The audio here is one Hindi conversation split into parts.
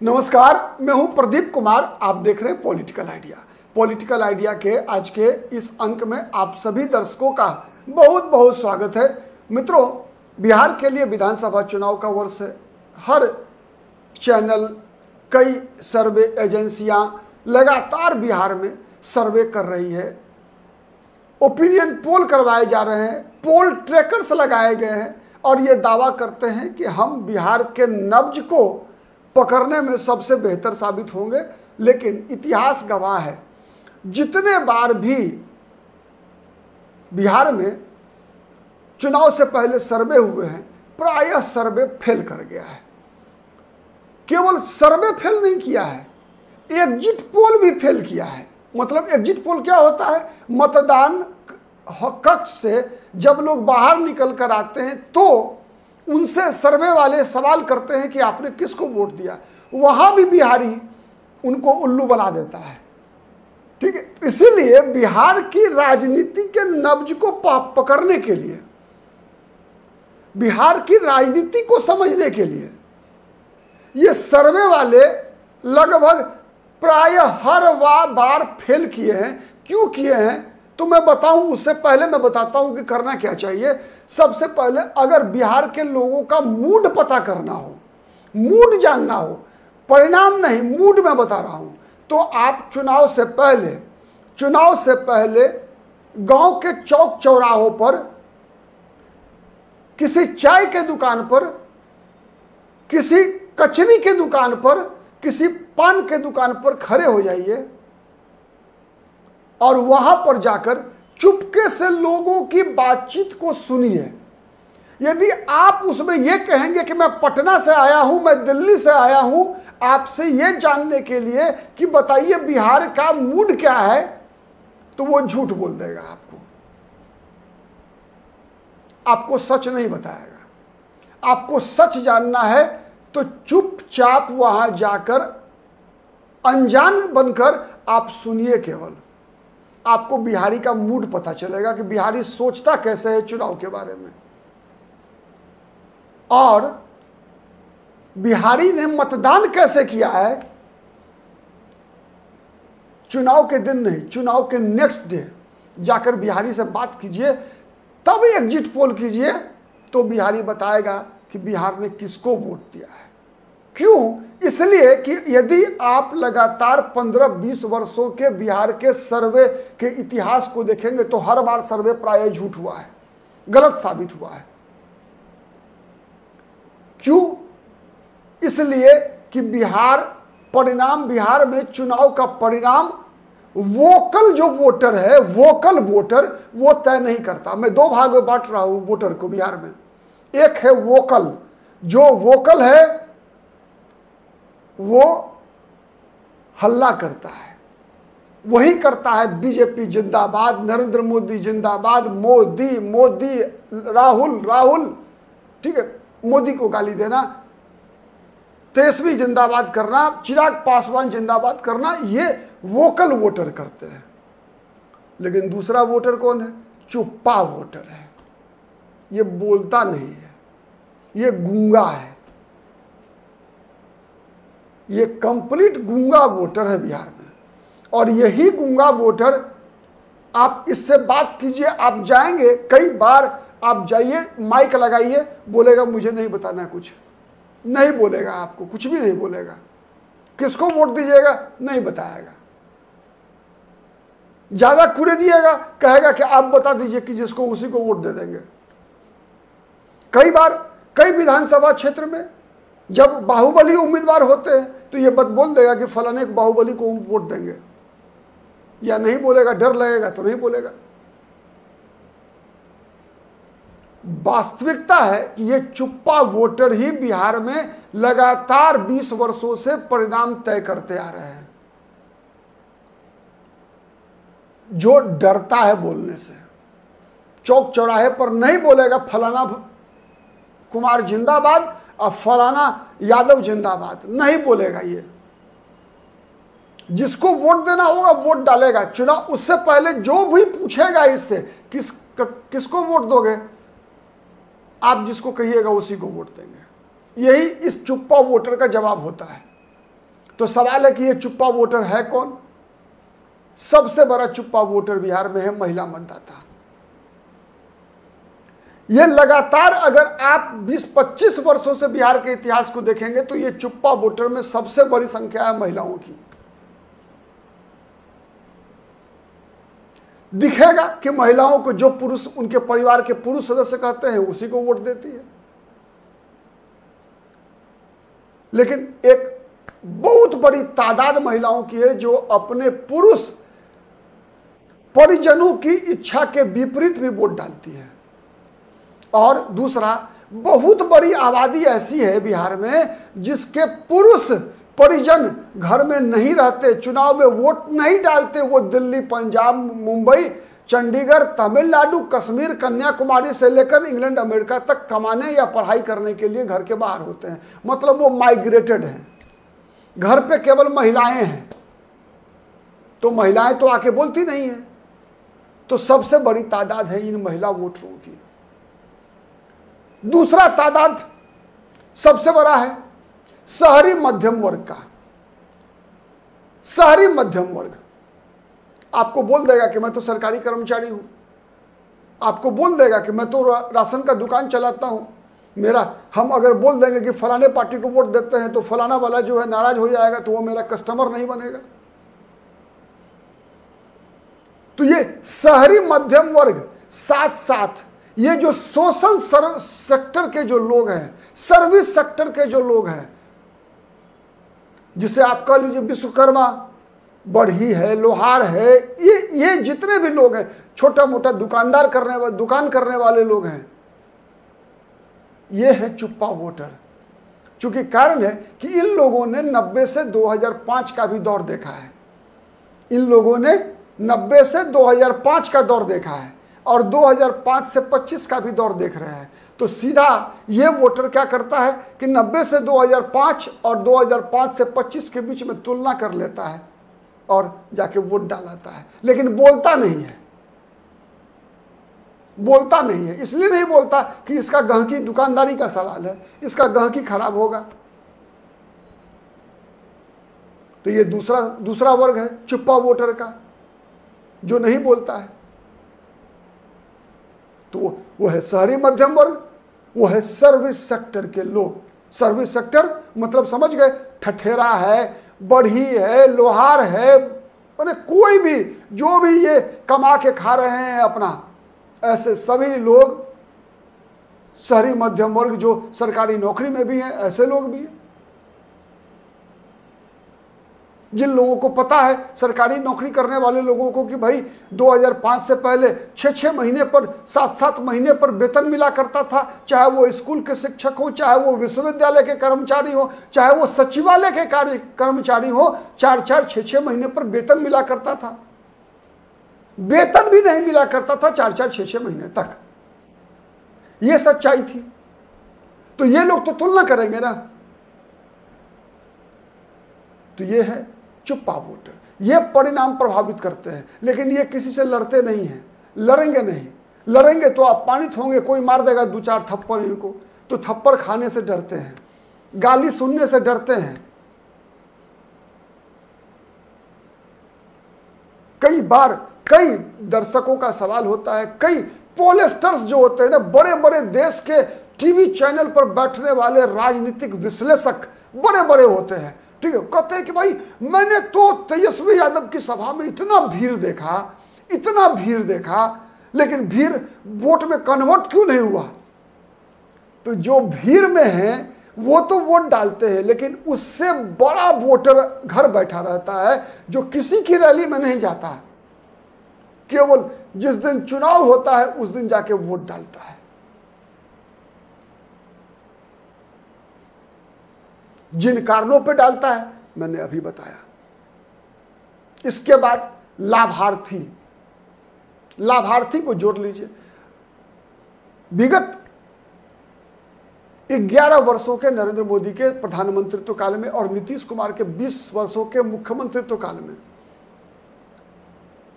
नमस्कार, मैं हूं प्रदीप कुमार। आप देख रहे हैं पॉलिटिकल आइडिया। पॉलिटिकल आइडिया के आज के इस अंक में आप सभी दर्शकों का बहुत बहुत स्वागत है। मित्रों, बिहार के लिए विधानसभा चुनाव का वर्ष है। हर चैनल, कई सर्वे एजेंसियां लगातार बिहार में सर्वे कर रही है। ओपिनियन पोल करवाए जा रहे हैं, पोल ट्रैकर्स लगाए गए हैं और ये दावा करते हैं कि हम बिहार के नब्ज को पकड़ने में सबसे बेहतर साबित होंगे। लेकिन इतिहास गवाह है, जितने बार भी बिहार में चुनाव से पहले सर्वे हुए हैं, प्रायः सर्वे फेल कर गया है। केवल सर्वे फेल नहीं किया है, एग्जिट पोल भी फेल किया है। मतलब एग्जिट पोल क्या होता है? मतदान कक्ष से जब लोग बाहर निकल कर आते हैं तो उनसे सर्वे वाले सवाल करते हैं कि आपने किसको वोट दिया। वहां भी बिहारी उनको उल्लू बना देता है। ठीक है, इसीलिए बिहार की राजनीति के नब्ज को पकड़ने के लिए, बिहार की राजनीति को समझने के लिए ये सर्वे वाले लगभग प्रायः हर बार फेल किए हैं। क्यों किए हैं तो मैं बताऊं, उससे पहले मैं बताता हूं कि करना क्या चाहिए। सबसे पहले अगर बिहार के लोगों का मूड पता करना हो, मूड जानना हो, परिणाम नहीं, मूड में बता रहा हूं, तो आप चुनाव से पहले गांव के चौक चौराहों पर, किसी चाय के दुकान पर, किसी कचरी के दुकान पर, किसी पान के दुकान पर खड़े हो जाइए और वहां पर जाकर चुपके से लोगों की बातचीत को सुनिए। यदि आप उसमें यह कहेंगे कि मैं पटना से आया हूं, मैं दिल्ली से आया हूं, आपसे यह जानने के लिए कि बताइए बिहार का मूड क्या है, तो वो झूठ बोल देगा। आपको सच नहीं बताएगा। आपको सच जानना है तो चुपचाप वहां जाकर अनजान बनकर आप सुनिए। केवल आपको बिहारी का मूड पता चलेगा कि बिहारी सोचता कैसे है चुनाव के बारे में। और बिहारी ने मतदान कैसे किया है, चुनाव के दिन नहीं, चुनाव के नेक्स्ट डे जाकर बिहारी से बात कीजिए, तब एग्जिट पोल कीजिए, तो बिहारी बताएगा कि बिहार ने किसको वोट दिया है। क्यों? इसलिए कि यदि आप लगातार 15-20 वर्षों के बिहार के सर्वे के इतिहास को देखेंगे तो हर बार सर्वे प्रायः झूठ हुआ है, गलत साबित हुआ है। क्यों? इसलिए कि बिहार में चुनाव का परिणाम वोकल जो वोटर है, वोकल वोटर, वो तय नहीं करता। मैं दो भाग में बांट रहा हूं वोटर को बिहार में। एक है वोकल, जो वोकल है वो हल्ला करता है, वही करता है बीजेपी जिंदाबाद, नरेंद्र मोदी जिंदाबाद, मोदी राहुल, ठीक है, मोदी को गाली देना, तेजस्वी जिंदाबाद करना, चिराग पासवान जिंदाबाद करना, ये वोकल वोटर करते हैं। लेकिन दूसरा वोटर कौन है? चुप्पा वोटर है। ये बोलता नहीं है, ये गूंगा है, ये कंप्लीट गूंगा वोटर है बिहार में। और यही गूंगा वोटर, आप इससे बात कीजिए, आप जाएंगे, कई बार आप जाइए, माइक लगाइए, बोलेगा मुझे नहीं बताना, कुछ नहीं बोलेगा, आपको कुछ भी नहीं बोलेगा। किसको वोट दीजिएगा नहीं बताएगा। ज्यादा कुरे दिएगा, कहेगा कि आप बता दीजिए कि जिसको उसी को वोट दे देंगे। कई बार कई विधानसभा क्षेत्र में जब बाहुबली उम्मीदवार होते हैं तो ये बात बोल देगा कि फलाने को बाहुबली को वोट देंगे, या नहीं बोलेगा, डर लगेगा तो नहीं बोलेगा। वास्तविकता है कि ये चुप्पा वोटर ही बिहार में लगातार 20 वर्षों से परिणाम तय करते आ रहे हैं। जो डरता है बोलने से, चौक चौराहे पर नहीं बोलेगा फलाना कुमार जिंदाबाद और फलाना यादव जिंदाबाद, नहीं बोलेगा। ये जिसको वोट देना होगा वोट डालेगा। चुनाव उससे पहले जो भी पूछेगा इससे किसको वोट दोगे, आप जिसको कहिएगा उसी को वोट देंगे। यही इस चुप्पा वोटर का जवाब होता है। तो सवाल है कि ये चुप्पा वोटर है कौन? सबसे बड़ा चुप्पा वोटर बिहार में है महिला मतदाता। ये लगातार अगर आप 20-25 वर्षों से बिहार के इतिहास को देखेंगे तो ये चुप्पा वोटर में सबसे बड़ी संख्या है महिलाओं की। दिखेगा कि महिलाओं को जो पुरुष उनके परिवार के पुरुष सदस्य कहते हैं उसी को वोट देती है, लेकिन एक बहुत बड़ी तादाद महिलाओं की है जो अपने पुरुष परिजनों की इच्छा के विपरीत भी वोट डालती है। और दूसरा, बहुत बड़ी आबादी ऐसी है बिहार में जिसके पुरुष परिजन घर में नहीं रहते, चुनाव में वोट नहीं डालते, वो दिल्ली, पंजाब, मुंबई, चंडीगढ़, तमिलनाडु, कश्मीर, कन्याकुमारी से लेकर इंग्लैंड, अमेरिका तक कमाने या पढ़ाई करने के लिए घर के बाहर होते हैं। मतलब वो माइग्रेटेड हैं, घर पे केवल महिलाएं हैं, तो महिलाएं तो आके बोलती नहीं है। तो सबसे बड़ी तादाद है इन महिला वोटरों की। दूसरा तादाद सबसे बड़ा है शहरी मध्यम वर्ग का। शहरी मध्यम वर्ग आपको बोल देगा कि मैं तो सरकारी कर्मचारी हूं, आपको बोल देगा कि मैं तो राशन का दुकान चलाता हूं, हम अगर बोल देंगे कि फलाने पार्टी को वोट देते हैं तो फलाना वाला जो है नाराज हो जाएगा, तो वो मेरा कस्टमर नहीं बनेगा। तो ये शहरी मध्यम वर्ग, साथ साथ ये जो सोशल सेक्टर के जो लोग हैं, सर्विस सेक्टर के जो लोग हैं, जिसे आप कह लीजिए विश्वकर्मा, बढ़ी है, लोहार है, ये जितने भी लोग हैं, छोटा मोटा दुकान करने वाले लोग हैं, ये है चुप्पा वोटर। चूंकि कारण है कि इन लोगों ने 90 से 2005 का भी दौर देखा है, इन लोगों ने 90 से 2005 का दौर देखा है और 2005 से 25 का भी दौर देख रहे हैं। तो सीधा ये वोटर क्या करता है कि 90 से 2005 और 2005 से 25 के बीच में तुलना कर लेता है और जाके वोट डालाता है, लेकिन बोलता नहीं है। बोलता नहीं है इसलिए नहीं बोलता कि इसका गहकी दुकानदारी का सवाल है, इसका गहकी खराब होगा। तो ये दूसरा वर्ग है चुप्पा वोटर का, जो नहीं बोलता है। तो वो है शहरी मध्यम वर्ग, वो है सर्विस सेक्टर के लोग। सर्विस सेक्टर मतलब समझ गए, ठठेरा है, बढ़ी है, लोहार है, मैंने कोई भी जो भी ये कमा के खा रहे हैं अपना, ऐसे सभी लोग शहरी मध्यम वर्ग, जो सरकारी नौकरी में भी हैं, ऐसे लोग भी हैं। जिन लोगों को पता है, सरकारी नौकरी करने वाले लोगों को, कि भाई 2005 से पहले 6-6 महीने पर, 7-7 महीने पर वेतन मिला करता था, चाहे वो स्कूल के शिक्षक हो, चाहे वो विश्वविद्यालय के कर्मचारी हो, चाहे वो सचिवालय के कर्मचारी हो, 4-4, 6-6 महीने पर वेतन मिला करता था। वेतन भी नहीं मिला करता था 4-4, 6-6 महीने तक, ये सच्चाई थी। तो ये लोग तो तुलना करेंगे ना। तो ये है चुप्पा वोटर, ये परिणाम प्रभावित करते हैं, लेकिन ये किसी से लड़ते नहीं हैं, लड़ेंगे नहीं। लड़ेंगे तो अपमानित होंगे, कोई मार देगा 2-4 थप्पड़ इनको, तो थप्पड़ खाने से डरते हैं, गाली सुनने से डरते हैं। कई बार कई दर्शकों का सवाल होता है, कई पोलस्टर्स जो होते हैं ना, बड़े बड़े देश के टीवी चैनल पर बैठने वाले राजनीतिक विश्लेषक बड़े बड़े होते हैं, ठीक है, कहते हैं कि भाई मैंने तो तेजस्वी यादव की सभा में इतना भीड़ देखा, लेकिन भीड़ वोट में कन्वर्ट क्यों नहीं हुआ? तो जो भीड़ में है वो तो वोट डालते हैं, लेकिन उससे बड़ा वोटर घर बैठा रहता है, जो किसी की रैली में नहीं जाता, केवल जिस दिन चुनाव होता है उस दिन जाके वोट डालता है। जिन कारणों पे डालता है मैंने अभी बताया। इसके बाद लाभार्थी को जोड़ लीजिए। विगत 11 वर्षों के नरेंद्र मोदी के प्रधानमंत्रित्व काल में और नीतीश कुमार के 20 वर्षों के मुख्यमंत्रित्व काल में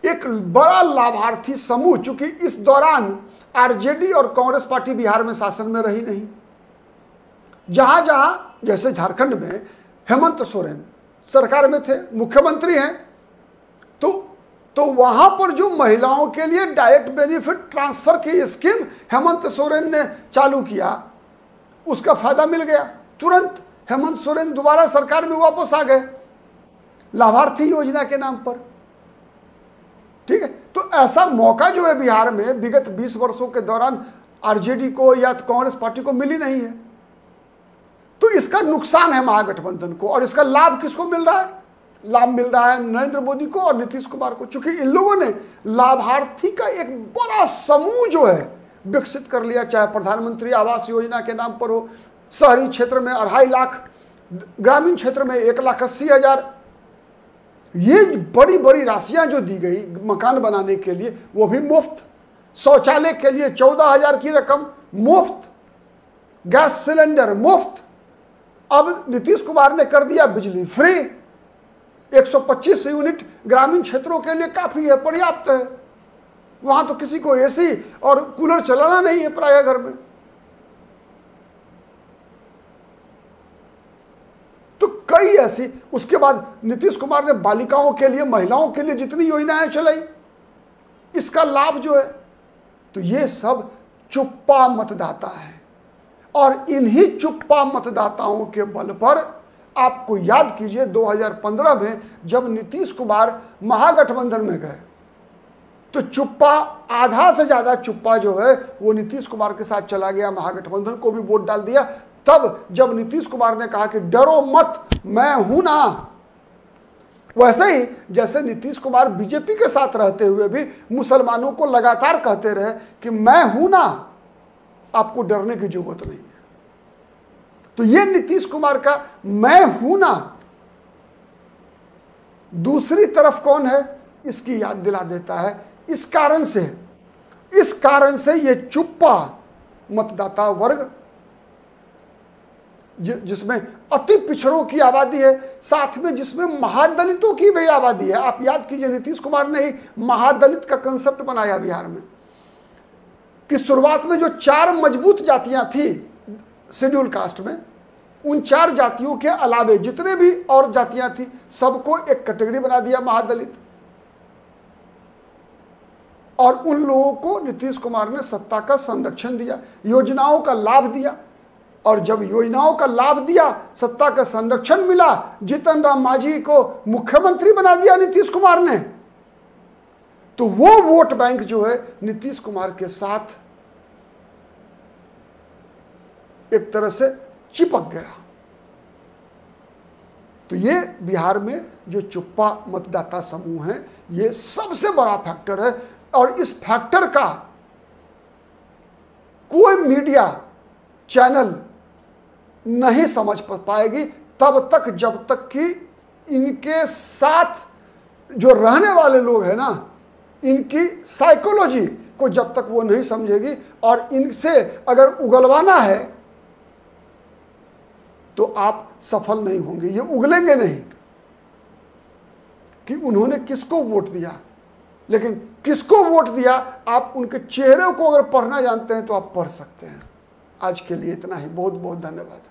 एक बड़ा लाभार्थी समूह, चूंकि इस दौरान आरजेडी और कांग्रेस पार्टी बिहार में शासन में रही नहीं, जहां जैसे झारखंड में हेमंत सोरेन सरकार में थे, मुख्यमंत्री हैं, तो वहां पर जो महिलाओं के लिए डायरेक्ट बेनिफिट ट्रांसफर की स्कीम हेमंत सोरेन ने चालू किया, उसका फायदा मिल गया। तुरंत हेमंत सोरेन दोबारा सरकार में वापस आ गए लाभार्थी योजना के नाम पर। ठीक है, तो ऐसा मौका जो है बिहार में विगत 20 वर्षों के दौरान आरजेडी को या कांग्रेस पार्टी को मिली नहीं है। तो इसका नुकसान है महागठबंधन को, और इसका लाभ किसको मिल रहा है? लाभ मिल रहा है नरेंद्र मोदी को और नीतीश कुमार को, क्योंकि इन लोगों ने लाभार्थी का एक बड़ा समूह जो है विकसित कर लिया, चाहे प्रधानमंत्री आवास योजना के नाम पर हो, शहरी क्षेत्र में 2.5 लाख, ग्रामीण क्षेत्र में 1,80,000। ये बड़ी बड़ी राशियां जो दी गई मकान बनाने के लिए, वो भी मुफ्त। शौचालय के लिए 14,000 की रकम मुफ्त, गैस सिलेंडर मुफ्त। अब नीतीश कुमार ने कर दिया बिजली फ्री। 125 यूनिट ग्रामीण क्षेत्रों के लिए काफी है, पर्याप्त है। वहां तो किसी को एसी और कूलर चलाना नहीं है प्राय घर में। तो कई ऐसी, उसके बाद नीतीश कुमार ने बालिकाओं के लिए, महिलाओं के लिए जितनी योजनाएं चलाई, इसका लाभ जो है, तो ये सब चुप्पा मतदाता है। और इन्हीं चुप्पा मतदाताओं के बल पर आपको याद कीजिए 2015 में जब नीतीश कुमार महागठबंधन में गए, तो चुप्पा, आधा से ज्यादा चुप्पा जो है वो नीतीश कुमार के साथ चला गया, महागठबंधन को भी वोट डाल दिया। तब जब नीतीश कुमार ने कहा कि डरो मत, मैं हूं ना, वैसे ही जैसे नीतीश कुमार बीजेपी के साथ रहते हुए भी मुसलमानों को लगातार कहते रहे कि मैं हूं ना, आपको डरने की जरूरत नहीं है। तो ये नीतीश कुमार का मैं हूं ना दूसरी तरफ कौन है इसकी याद दिला देता है। इस कारण से ये चुप्पा मतदाता वर्ग, जिसमें अति पिछड़ों की आबादी है, साथ में जिसमें महादलितों की भी आबादी है। आप याद कीजिए नीतीश कुमार ने ही महादलित का कंसेप्ट बनाया बिहार में, कि शुरुआत में जो 4 मजबूत जातियां थी शेड्यूल कास्ट में, उन 4 जातियों के अलावे जितने भी और जातियां थी सबको एक कैटेगरी बना दिया महादलित, और उन लोगों को नीतीश कुमार ने सत्ता का संरक्षण दिया, योजनाओं का लाभ दिया। और जब योजनाओं का लाभ दिया, सत्ता का संरक्षण मिला, जीतन राम मांझी को मुख्यमंत्री बना दिया नीतीश कुमार ने, तो वो वोट बैंक जो है नीतीश कुमार के साथ एक तरह से चिपक गया। तो ये बिहार में जो चुप्पा मतदाता समूह है, ये सबसे बड़ा फैक्टर है। और इस फैक्टर का कोई मीडिया चैनल नहीं समझ पाएगी तब तक जब तक कि इनके साथ जो रहने वाले लोग हैं ना, इनकी साइकोलॉजी को जब तक वो नहीं समझेगी, और इनसे अगर उगलवाना है तो आप सफल नहीं होंगे। ये उगलेंगे नहीं कि उन्होंने किसको वोट दिया, लेकिन किसको वोट दिया आप उनके चेहरे को अगर पढ़ना जानते हैं तो आप पढ़ सकते हैं। आज के लिए इतना ही, बहुत बहुत धन्यवाद।